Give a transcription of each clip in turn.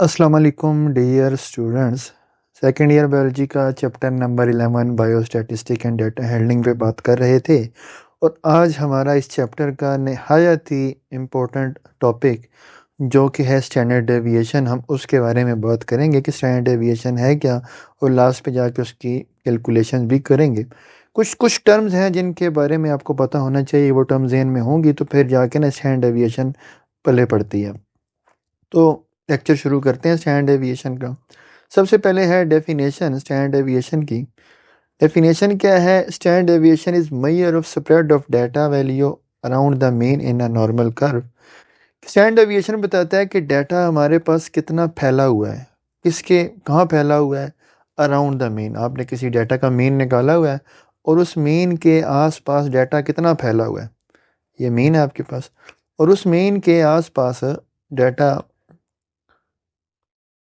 अस्सलाम वालेकुम dear students. Second year biology का chapter number 11 biostatistic and data handling पे बात कर रहे थे। और आज हमारा इस चैप्टर का नहायत ही इम्पोर्टेंट टॉपिक जो कि है स्टैंडर्ड डेविएशन, हम उसके बारे में बात करेंगे कि स्टैंडर्ड डेविएशन है क्या, और लास्ट पे जाके उसकी कैलकुलेशन भी करेंगे। कुछ कुछ टर्म्स हैं जिनके बारे में आपको पता होना चाहिए, वो टर्म्स ज़हन में होंगी तो फिर जाके ना स्टैंडर्ड डेविएशन पले पड़ती है। तो लेक्चर शुरू करते हैं स्टैंडर्ड डेविएशन का। सबसे पहले है डेफिनेशन स्टैंडर्ड डेविएशन की। डेफिनेशन क्या है? Standard deviation is measure of spread of data value around the mean in a normal curve. Standard deviation बताता है कि डाटा हमारे पास कितना फैला हुआ है, किसके कहाँ फैला हुआ है। अराउंड द मीन, आपने किसी डाटा का मीन निकाला हुआ है और उस मीन के आसपास डाटा कितना फैला हुआ है, ये मीन है आपके पास, और उस मीन के आसपास डाटा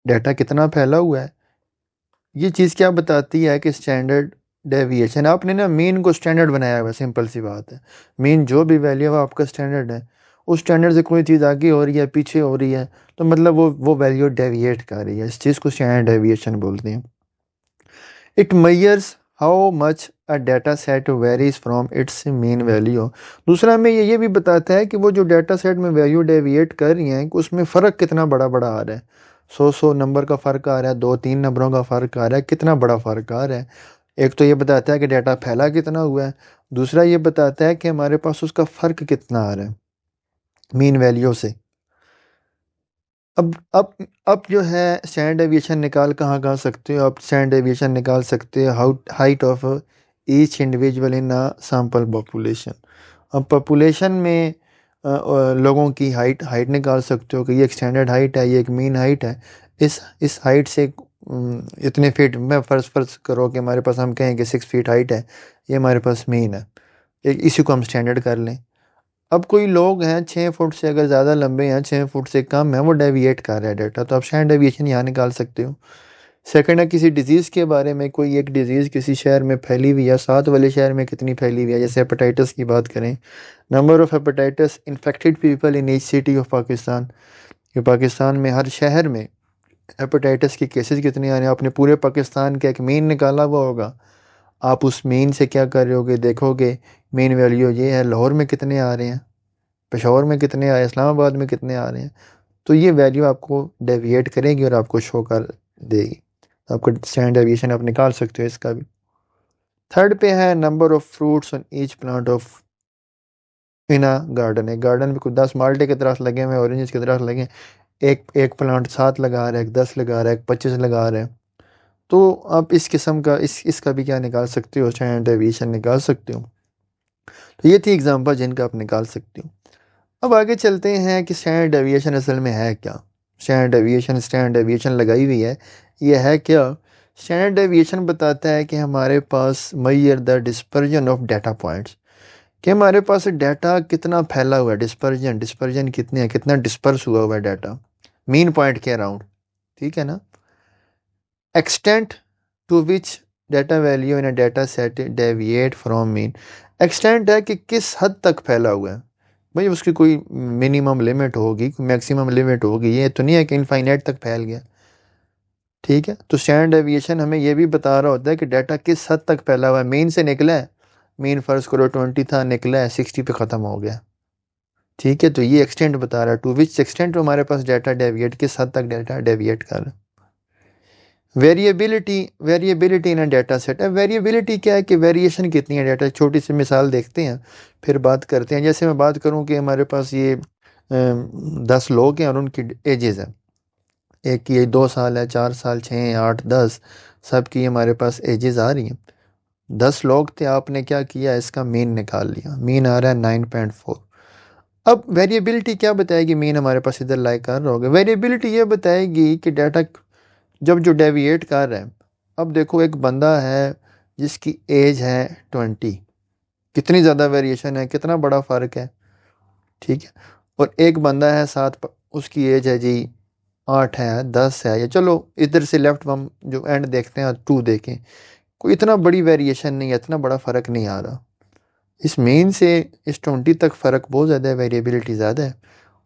डाटा कितना फैला हुआ है। ये चीज़ क्या बताती है कि स्टैंडर्ड डेविएशन, आपने ना मीन को स्टैंडर्ड बनाया हुआ है। सिंपल सी बात है, मीन जो भी वैल्यू है वो आपका स्टैंडर्ड है। उस स्टैंडर्ड से कोई चीज़ आगे हो रही है, पीछे हो रही है, तो मतलब वो वैल्यू डेविएट कर रही है। इस चीज़ को स्टैंडर्ड डेविएशन बोलते हैं। It measures how much a data set varies from its mean value. दूसरा में ये भी बताता है कि वो जो डाटा सेट में वैल्यू डेविएट कर रही हैं कि उसमें फ़र्क कितना बड़ा बड़ा आ रहा है। 100 नंबर का फ़र्क आ रहा है, 2-3 नंबरों का फ़र्क आ रहा है, कितना बड़ा फ़र्क आ रहा है। एक तो ये बताता है कि डाटा फैला कितना हुआ है, दूसरा ये बताता है कि हमारे पास उसका फ़र्क कितना आ रहा है मीन वैल्यू से। अब जो है स्टैंडर्ड डेविएशन निकाल कहाँ सकते हो आप? स्टैंडर्ड डेविएशन निकाल सकते हो how height of each individual in a sample population. अब पॉपुलेशन में लोगों की हाइट हाइट निकाल सकते हो कि ये एक स्टैंडर्ड हाइट है, ये एक मीन हाइट है। इस हाइट से इतने फीट में फर्ज करो कि हमारे पास, हम कहें कि 6 फीट हाइट है, ये हमारे पास मीन है, एक इसी को हम स्टैंडर्ड कर लें। अब कोई लोग हैं 6 फुट से अगर ज़्यादा लंबे हैं, 6 फुट से कम है, वो डेविएट कर रहा है डाटा, तो आप स्टैंडर्ड डेविएशन यहाँ निकाल सकते हो। सेकंड है किसी डिजीज़ के बारे में, कोई एक डिजीज़ किसी शहर में फैली हुई है, साथ वाले शहर में कितनी फैली हुई है। जैसे हेपेटाइटिस की बात करें, number of hepatitis infected people in each city of Pakistan, कि पाकिस्तान में हर शहर में हेपेटाइटिस की केसेस कितने आ रहे हैं। आपने पूरे पाकिस्तान का एक मीन निकाला हुआ होगा, आप उस मीन से क्या कर रहे होगे, देखोगे मीन वैल्यू ये है, लाहौर में कितने आ रहे हैं, पेशावर में कितने आए, इस्लामाबाद में कितने आ रहे हैं। तो ये वैल्यू आपको डेविएट करेगी और आपको शो कर देगी। आपको स्टैंडर्ड डेविएशन आप निकाल सकते हो इसका भी। थर्ड पे है number of fruits on each plant of in a garden. एक गार्डन में कुछ 10 माल्टे के दरख्त लगे हुए, ऑरेंज के दरख्त लगे, एक एक प्लांट 7 लगा रहा है, एक 10 लगा रहा है, एक 25 लगा रहा है। तो आप इस किस्म का इसका भी क्या निकाल सकते हो, स्टैंडर्ड डेविएशन निकाल सकते हो। तो ये थी एग्जांपल जिनका आप निकाल सकते हो। अब आगे चलते हैं कि स्टैंडर्ड डेविएशन असल में है क्या। स्टैंडर्ड डेविएशन लगाई हुई है, ये है क्या? स्टैंडर्ड डेविएशन बताता है कि हमारे पास measure the dispersion of data points, कि हमारे पास डाटा कितना फैला हुआ है। डिस्पर्जन डिस्पर्जन कितने है, कितना डिस्पर्स हुआ है डाटा मीन पॉइंट के अराउंड, ठीक है ना। Extent to which data value in a data set deviate from mean. Extent है कि किस हद तक फैला हुआ है। भाई उसकी कोई मिनिमम लिमिट होगी, कोई मैक्सिमम लिमिट होगी, ये तो नहीं है कि इनफाइनाइट तक फैल गया, ठीक है। तो स्टैंडर्ड डेविएशन हमें ये भी बता रहा होता है कि डाटा किस हद तक फैला हुआ है। मीन से निकला है, मीन फर्ज करो 20 था, निकला है 60 पे ख़त्म हो गया, ठीक है। तो ये एक्सटेंट बता रहा है, टू विच एक्सटेंट हमारे पास डाटा डेविएट, किस हद तक डाटा डेविएट कर रहा है। वेरिएबिलिटी, वेरिएबिलिटी इन डाटा सेट है। वेरिएबिलिटी क्या है कि वेरिएशन कितनी है डाटा। छोटी सी मिसाल देखते हैं फिर बात करते हैं। जैसे मैं बात करूं कि हमारे पास ये 10 लोग हैं और उनकी एजेस हैं, एक की 2 साल है, 4 साल, 6, 8, 10, सब की हमारे पास एजेस आ रही हैं। 10 लोग थे, आपने क्या किया, इसका मीन निकाल लिया, मीन आ रहा है 9.4। अब वेरिएबिलिटी क्या बताएगी? मीन हमारे पास इधर लाई कर रहा होगा। वेरिएबिलिटी ये बताएगी कि डाटा जब जो डेविएट कर रहे हैं। अब देखो एक बंदा है जिसकी एज है 20, कितनी ज़्यादा वेरिएशन है, कितना बड़ा फ़र्क है, ठीक है। और एक बंदा है उसकी एज है जी 8 है, 10 है, या चलो इधर से लेफ्ट हम जो एंड देखते हैं 2 देखें, कोई इतना बड़ी वेरिएशन नहीं है, इतना बड़ा फ़र्क नहीं आ रहा। इस मेन से इस 20 तक फ़र्क बहुत ज़्यादा है, वेरिएबिलिटी ज़्यादा है,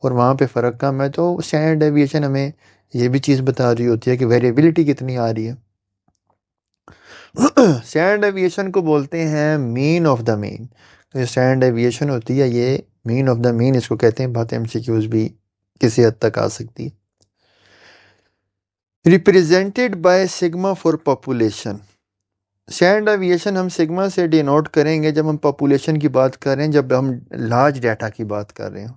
और वहाँ पे फ़र्क कम है। तो स्टैंडर्ड डेविएशन हमें ये भी चीज़ बता रही होती है कि वेरिएबिलिटी कितनी आ रही है। स्टैंडर्ड डेविएशन को बोलते हैं मीन ऑफ द मीन। तो स्टैंडर्ड डेविएशन होती है ये मीन ऑफ द मीन, इसको कहते हैं। बात एमसीक्यूज भी किसी हद तक आ सकती है। Represented by sigma for population. Standard deviation हम सिग्मा से डिनोट करेंगे जब हम पॉपुलेशन की बात कर रहे हैं, जब हम लार्ज डाटा की बात कर रहे हैं,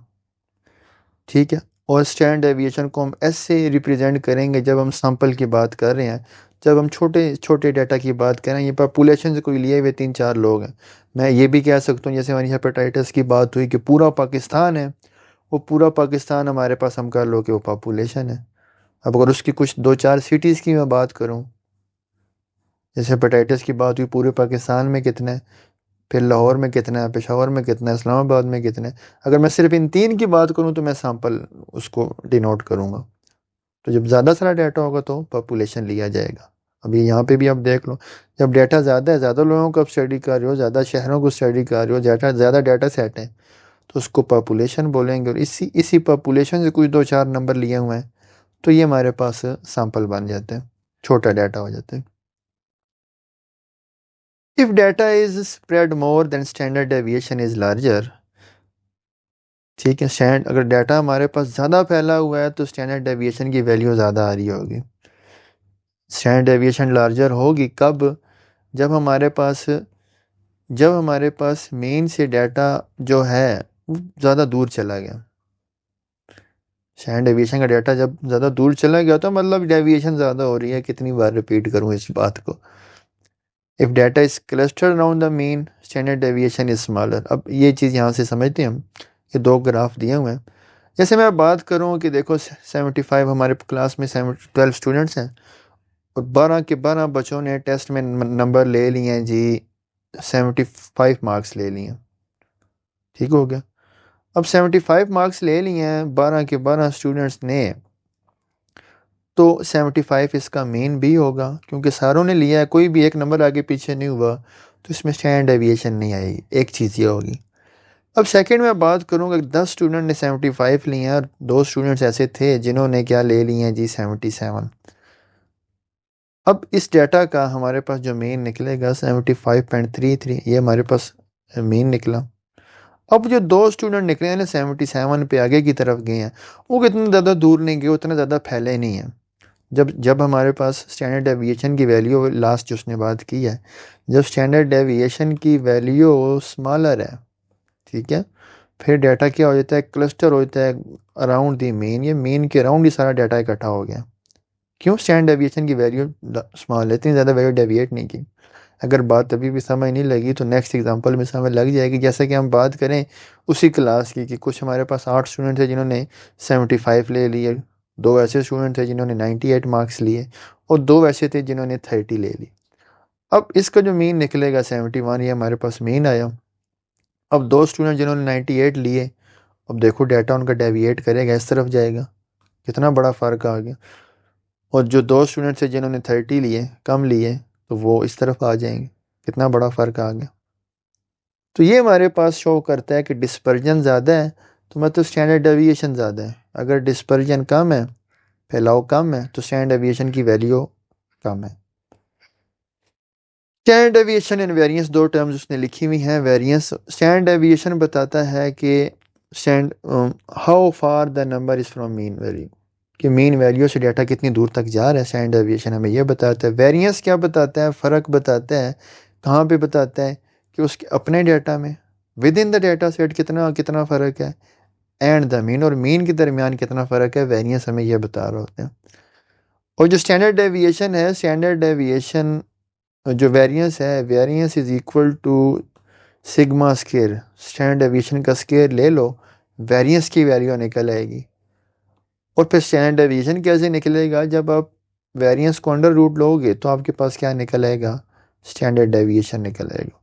ठीक है। और स्टैंडर्ड डेविएशन को हम एस से रिप्रेजेंट करेंगे जब हम सैंपल की बात कर रहे हैं, जब हम छोटे छोटे डाटा की बात करें। ये पॉपुलेशन से कोई लिए हुए 3-4 लोग हैं। मैं ये भी कह सकता हूँ, जैसे हमारी हेपेटाइटिस की बात हुई कि पूरा पाकिस्तान है, वो पूरा पाकिस्तान हमारे पास हम कर लो कि वो पॉपुलेशन है। अब अगर उसकी कुछ 2-4 सिटीज़ की मैं बात करूँ, जैसे हेपेटाइटिस की बात हुई, पूरे पाकिस्तान में कितने, फिर लाहौर में कितना है, पेशावर में कितना है, इस्लामाबाद में कितने हैं। अगर मैं सिर्फ इन 3 की बात करूँ तो मैं सैंपल उसको डिनोट करूँगा। तो जब ज़्यादा सारा डाटा होगा तो पॉपुलेशन लिया जाएगा। अभी यहाँ पे भी आप देख लो, जब डाटा ज़्यादा है, ज़्यादा लोगों को आप स्टडी कर रहे हो, ज़्यादा शहरों को स्टडी कर रहे हो, ज़्यादा डाटा सेट है, तो उसको पॉपुलेशन बोलेंगे। और इसी इसी पॉपुलेशन से कुछ 2-4 नंबर लिए हुए हैं, तो ये हमारे पास सैंपल बन जाते हैं, छोटा डाटा हो जाता है। If data is spread more than standard deviation is larger, ठीक है। स्टैंड अगर डाटा हमारे पास ज़्यादा फैला हुआ है तो स्टैंडर्ड डेविएशन की वैल्यू ज़्यादा आ रही होगी। स्टैंडर्ड डेविएशन लार्जर होगी कब, जब हमारे पास मेन से डाटा जो है वो ज़्यादा दूर चला गया। स्टैंडर्ड डेविएशन का डाटा जब ज़्यादा दूर चला गया तो मतलब डेविएशन ज़्यादा हो रही है। कितनी बार रिपीट करूँ इस बात को। If data is clustered around the mean standard deviation is smaller. अब ये चीज़ यहाँ से समझते हैं हम, ये 2 ग्राफ दिए हुए हैं। जैसे मैं बात करूँ कि देखो 75 हमारे क्लास में 12 स्टूडेंट्स हैं, और 12 के 12 बच्चों ने टेस्ट में नंबर ले लिए हैं जी, 75 मार्क्स ले लिए हैं, ठीक हो गया। अब 75 मार्क्स ले लिए हैं 12 के 12 स्टूडेंट्स ने, तो 75 इसका मेन भी होगा क्योंकि सारों ने लिया है, कोई भी एक नंबर आगे पीछे नहीं हुआ, तो इसमें स्टैंडर्ड डेविएशन नहीं आएगी। एक चीज़ ये होगी। अब सेकंड में बात करूँगा, 10 स्टूडेंट ने 75 लिए हैं और 2 स्टूडेंट्स ऐसे थे जिन्होंने क्या ले लिए हैं जी 77। अब इस डाटा का हमारे पास जो मेन निकलेगा 75.33, ये हमारे पास मेन निकला। अब जो 2 स्टूडेंट निकले हैं ना 77 पे आगे की तरफ गए हैं, वो कितने ज़्यादा दूर नहीं गए, उतना ज़्यादा फैले नहीं हैं। जब जब हमारे पास स्टैंडर्ड डेविएशन की वैल्यू, लास्ट जो उसने बात की है, जब स्टैंडर्ड डेविएशन की वैल्यू स्मॉलर है, ठीक है, फिर डाटा क्या हो जाता है, क्लस्टर हो जाता है अराउंड दी मीन। ये मीन के अराउंड ही सारा डाटा इकट्ठा हो गया। क्यों, स्टैंडर्ड डेविएशन की वैल्यू स्मॉल है, इतनी ज़्यादा वैल्यू डेविएट नहीं की। अगर बात अभी भी समझ नहीं लगी तो नेक्स्ट एग्जांपल में समझ लग जाएगी। जैसे कि हम बात करें उसी क्लास की कि कुछ हमारे पास 8 स्टूडेंट थे जिन्होंने 75 ले लिए, 2 ऐसे स्टूडेंट थे जिन्होंने 98 मार्क्स लिए, और 2 ऐसे थे जिन्होंने 30 ले ली। अब इसका जो मीन निकलेगा 71, ये हमारे पास मीन आया। अब 2 स्टूडेंट जिन्होंने 98 लिए, अब देखो डाटा उनका डेविएट करेगा, इस तरफ जाएगा, कितना बड़ा फ़र्क आ गया। और जो 2 स्टूडेंट थे जिन्होंने 30 लिए, कम लिए, तो वो इस तरफ आ जाएंगे, कितना बड़ा फ़र्क आ गया। तो ये हमारे पास शो करता है कि डिस्पर्जन ज़्यादा है तो मतलब स्टैंडर्ड डेविएशन ज़्यादा है। अगर डिस्पर्जन कम है, फैलाव कम है, तो स्टैंडर्ड डेविएशन की वैल्यू कम है। Standard deviation and variance 2 terms उसने लिखी हुई हैं। वेरिएंस, स्टैंडर्ड डेविएशन बताता है कि how far the number is from mean value, कि मीन वैल्यू से डाटा कितनी दूर तक जा रहा है। स्टैंडर्ड डेविएशन हमें यह बताता है। वेरिएंस क्या बताता है, फ़र्क बताता है। कहाँ पे बताता है, कि उसके अपने डाटा में, with in the data set कितना कितना फ़र्क है, एंड द मीन, और मीन के दरमियान कितना फ़र्क है, वेरिएंस हमें यह बता रहे होते हैं। और जो स्टैंडर्ड डेविएशन है, स्टैंडर्ड डेविएशन जो वेरिएंस है, variance is equal to sigma square. Standard deviation का स्केयर ले लो, वेरिएंस की वैल्यू निकल आएगी। और फिर स्टैंडर्ड डेविएशन कैसे निकलेगा, जब आप वेरिएंस को अंडर रूट लोगे तो आपके पास क्या निकल आएगा, स्टैंडर्ड डेविएशन निकल आएगा।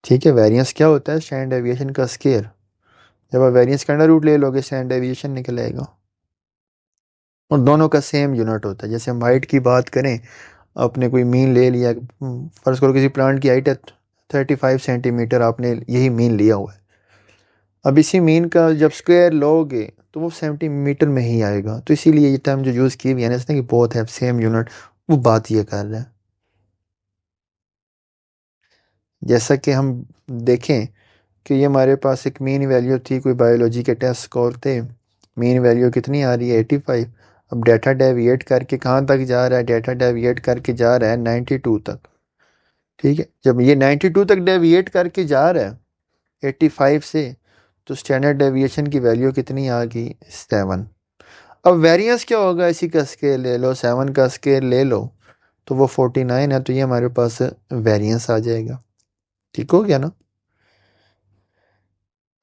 ठीक है, वेरिएंस क्या होता है, स्टैंडर्ड डेविएशन का स्केयर। जब आप वेरिएंस का अंडर रूट ले लोगे, स्टैंडर्ड डेविएशन निकल आएगा। और दोनों का सेम यूनिट होता है। जैसे हम हाइट की बात करें, आपने कोई मीन ले लिया, फर्ज करो किसी प्लांट की हाइट है 35 सेंटीमीटर, आपने यही मीन लिया हुआ है। अब इसी मीन का जब स्क्वायर लोगे तो वो सेंटीमीटर में ही आएगा, तो इसीलिए ये टर्म जो यूज़ की हुई है ना इसने कि बोथ हैव सेम यूनिट, वो बात ये कर रहा है। जैसा कि हम देखें कि ये हमारे पास एक मीन वैल्यू थी, कोई बायोलॉजी के टेस्ट स्कोर थे, मीन वैल्यू कितनी आ रही है 85। अब डाटा डेविएट करके कहाँ तक जा रहा है, डाटा डेविएट करके जा रहा है 92 तक। ठीक है, जब ये 92 तक डेविएट करके जा रहा है 85 से, तो स्टैंडर्ड डेविएशन की वैल्यू कितनी आ गई 7। अब वेरिएंस क्या होगा, इसी का स्केल ले लो, 7 का स्केल ले लो, तो वो 49 है, तो ये हमारे पास वेरिएंस आ जाएगा। ठीक हो गया ना।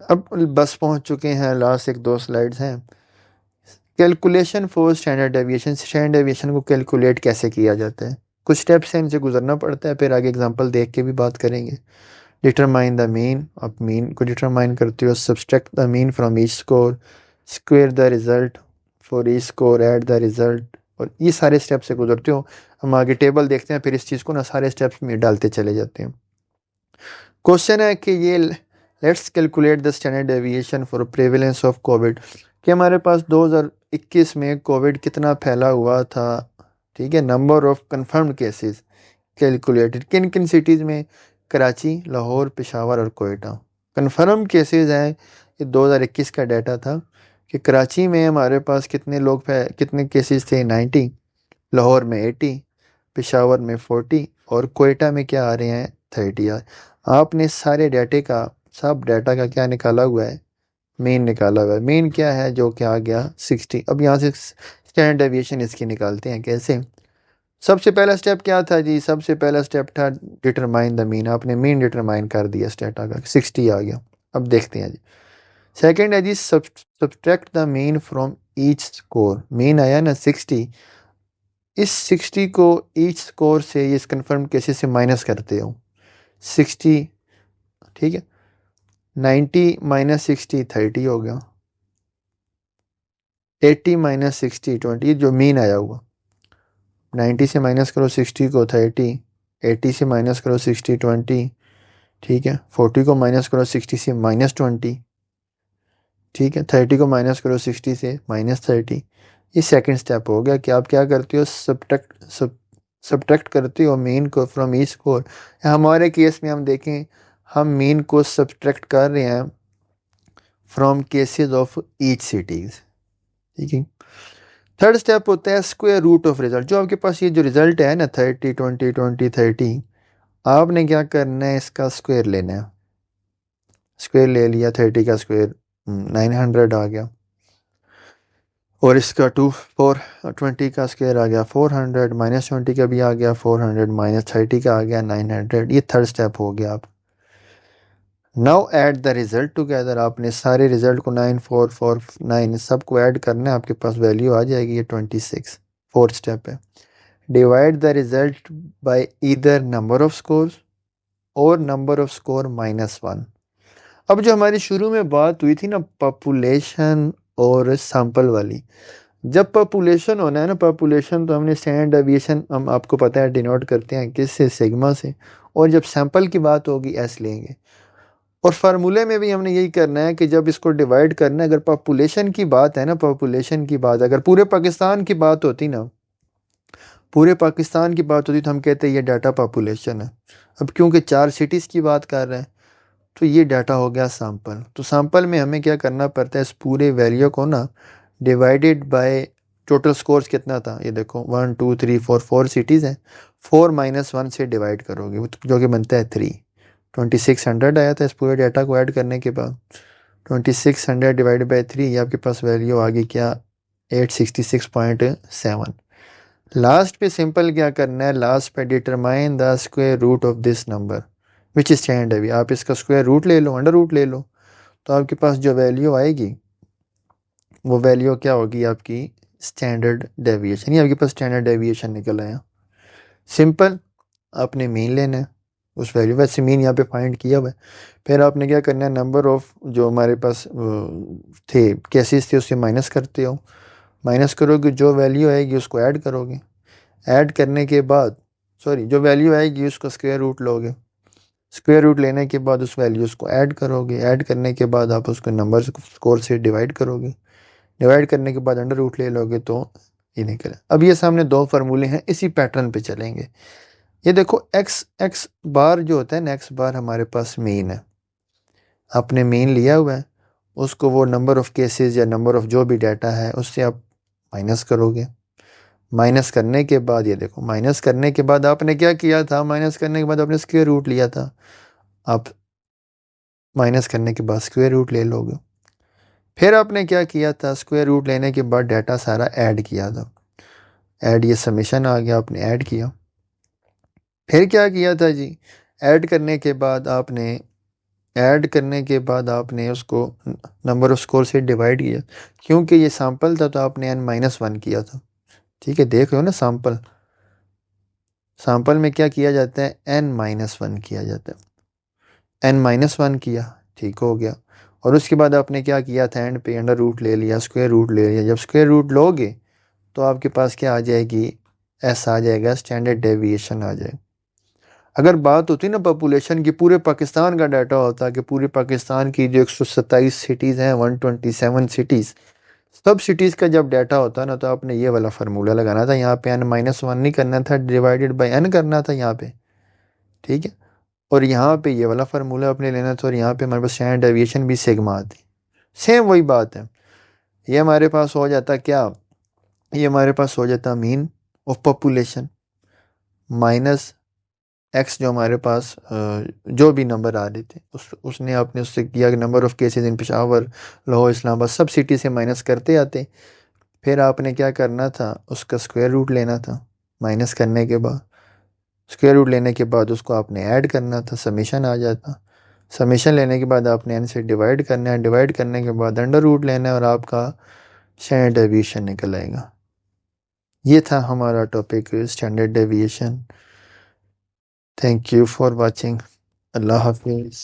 अब बस पहुंच चुके हैं, लास्ट एक दो स्लाइड्स हैं। Calculation for standard deviation, standard deviation को कैलकुलेट कैसे किया जाता है, कुछ स्टेप्स हैं, इनसे गुजरना पड़ता है, फिर आगे एग्जांपल देख के भी बात करेंगे। डिटरमाइन द मीन, आप मीन को डिटरमाइन करते हो, subtract the mean from each score, square the result for each score, add the result, और ये सारे स्टेप से गुजरते हो। हम आगे टेबल देखते हैं, फिर इस चीज़ को ना सारे स्टेप्स में डालते चले जाते हैं। क्वेश्चन है कि ये let's calculate the standard deviation for prevalence of Covid, कि हमारे पास 2021 में कोविड कितना फैला हुआ था। ठीक है, number of confirmed cases calculated, किन किन सिटीज़ में, कराची, लाहौर, पेशावर और कोयटा। कंफर्म केसेस हैं, ये 2021 का डाटा था कि कराची में हमारे पास कितने लोग कितने केसेस थे 90, लाहौर में 80, पेशावर में 40 और कोयटा में क्या आ रहे हैं 30 यार। आपने सारे डाटे का, सब डाटा का क्या निकाला हुआ है, मीन निकाला हुआ है। मीन क्या है, जो क्या आ गया 60। अब यहाँ से स्टैंडर्ड डेविएशन इसकी निकालते हैं कैसे। सबसे पहला स्टेप क्या था जी, सबसे पहला स्टेप था डिटरमाइन द मीन, आपने मीन डिटरमाइन कर दिया, स्टेटा का 60 आ गया। अब देखते हैं जी, सेकंड है जी subtract the mean from each score, mean आया ना 60, इस 60 को ईच स्कोर से, इस कंफर्म केसेस से माइनस करते हो 60। ठीक है, 90 माइनस 60 30 हो गया, 80 माइनस 60 20, जो मीन आया हुआ। 90 से माइनस करो 60 को 30, 80 से माइनस करो 60 20, ठीक है, 40 को माइनस करो 60 से -20, ठीक है, 30 को माइनस करो 60 से -30। ये सेकंड स्टेप हो गया कि आप क्या करते हो, सब्ट्रैक्ट करते हो मीन को फ्रॉम ईच स्कोर। हमारे केस में हम देखें, हम मीन को सब्ट्रैक्ट कर रहे हैं from cases of each cities. ठीक है, थर्ड स्टेप होता है स्क्वायर रूट ऑफ रिजल्ट, जो आपके पास ये जो रिजल्ट है ना 30 20 20 30, आपने क्या करना है, इसका स्क्वायर लेना है। स्क्वायर ले लिया, 30 का स्क्वायर 900 आ गया, और इसका 420 का स्क्वायर आ गया 400, -20 का भी आ गया 400, -30 का आ गया 900। ये थर्ड स्टेप हो गया। आप now add the result together, आपने सारे रिजल्ट को 9449 सबको ऐड करना है, आपके पास वैल्यू आ जाएगी ये 26। फोर्थ स्टेप है divide the result by either number of scores और नंबर ऑफ स्कोर -1। अब जो हमारी शुरू में बात हुई थी ना पॉपुलेशन और सैंपल वाली, जब पॉपुलेशन होना है ना, पॉपुलेशन तो हमने स्टैंडर्ड डेविएशन हम आपको पता है डिनोट करते हैं किससे, सिग्मा से, और जब सैंपल की बात होगी एस लेंगे। और फार्मूले में भी हमने यही करना है कि जब इसको डिवाइड करना है, अगर पॉपुलेशन की बात है ना, पॉपुलेशन की बात अगर पूरे पाकिस्तान की बात होती ना, पूरे पाकिस्तान की बात होती तो हम कहते हैं ये डाटा पॉपुलेशन है। अब क्योंकि 4 सिटीज़ की बात कर रहे हैं, तो ये डाटा हो गया सैंपल। तो सैंपल में हमें क्या करना पड़ता है, इस पूरे वैल्यू को ना डिवाइडेड बाय टोटल स्कोर्स कितना था, ये देखो 1 2 3 4 4 सिटीज़ हैं, 4 -1 से डिवाइड करोगे जो कि बनता है 3। 2600 आया था इस पूरे डाटा को ऐड करने के बाद, 2600 डिवाइड बाई 3, ये आपके पास वैल्यू आ गई क्या 866.7। लास्ट पे सिंपल क्या करना है, लास्ट पे determine the square root of this number which stand है। आप इसका स्क्वायर रूट ले लो, अंडर रूट ले लो, तो आपके पास जो वैल्यू आएगी वो वैल्यू क्या होगी आपकी स्टैंडर्ड डेविएशन। ये आपके पास स्टैंडर्ड डेविएशन निकल आया। सिंपल, आपने मीन लेना है, उस वैल्यू वैसे मीन यहाँ पे फाइंड किया हुआ है। फिर आपने क्या करना है, नंबर ऑफ जो हमारे पास थे केसेस थे उससे माइनस करते हो, माइनस करोगे जो वैल्यू आएगी उसको ऐड करोगे, ऐड करने के बाद सॉरी जो वैल्यू आएगी उसका स्क्वायर रूट लोगे, स्क्वायर रूट लेने के बाद उस वैल्यूज़ को ऐड करोगे, ऐड करने के बाद आप उसको नंबर स्कोर से डिवाइड करोगे, डिवाइड करने के बाद अंडर रूट ले लोगे तो ये निकले। अब ये सामने दो फार्मूले हैं, इसी पैटर्न पे चलेंगे। ये देखो एक्स बार जो होता है ना, एक्स बार हमारे पास मीन है, आपने मीन लिया हुआ है, उसको वो नंबर ऑफ केसेस या नंबर ऑफ जो भी डाटा है उससे आप माइनस करोगे। माइनस करने के बाद ये देखो, माइनस करने के बाद आपने क्या किया था, माइनस करने के बाद आपने स्क्वायर रूट लिया था, आप माइनस करने के बाद स्क्वायर रूट ले लोगे। फिर आपने क्या किया था, स्क्वायर रूट लेने के बाद डाटा सारा ऐड किया था, ऐड ये समेशन आ गया, आपने ऐड किया। फिर क्या किया था जी, ऐड करने के बाद आपने उसको नंबर ऑफ स्कोर से डिवाइड किया, क्योंकि ये सैंपल था तो आपने n-1 किया था। ठीक है, देख रहे हो ना, सैंपल में क्या किया जाता है, n-1 किया जाता है, n-1 किया, ठीक हो गया। और उसके बाद आपने क्या किया था, एंड पे अंडर रूट ले लिया, स्क्वायर रूट ले लिया। जब स्क्वायर रूट लोगे तो आपके पास क्या आ जाएगी, एस आ जाएगा, स्टैंडर्ड डेविएशन आ जाएगा। अगर बात होती ना पॉपुलेशन की, पूरे पाकिस्तान का डाटा होता है कि पूरे पाकिस्तान की जो 127 सिटीज़ हैं, 127 सिटीज़, सब सिटीज़ का जब डाटा होता ना तो आपने ये वाला फार्मूला लगाना था, यहाँ पे n-1 नहीं करना था, डिवाइडेड बाई n करना था यहाँ पे। ठीक है, और यहाँ पे ये वाला फार्मूला आपने लेना था, और यहाँ पे हमारे पास स्टैंडर्ड डेविएशन भी सिग्मा आती। सेम वही बात है, ये हमारे पास हो जाता क्या, ये हमारे पास हो जाता mean of population minus x, जो हमारे पास जो भी नंबर आ रहे थे उसने आपने उससे किया कि number of cases in Peshawar, Lahore, Islamabad, सब सिटी से माइनस करते आते। फिर आपने क्या करना था, उसका स्क्वायर रूट लेना था, माइनस करने के बाद स्क्वायर रूट लेने के बाद उसको आपने ऐड करना था, समेशन आ जाता। समेशन लेने के बाद आपने n से डिवाइड करना है, डिवाइड करने के बाद अंडर रूट लेना है, और आपका स्टैंडर्ड डेविएशन निकल आएगा। ये था हमारा topic, standard deviation. Thank you for watching. अल्लाह हाफिज़।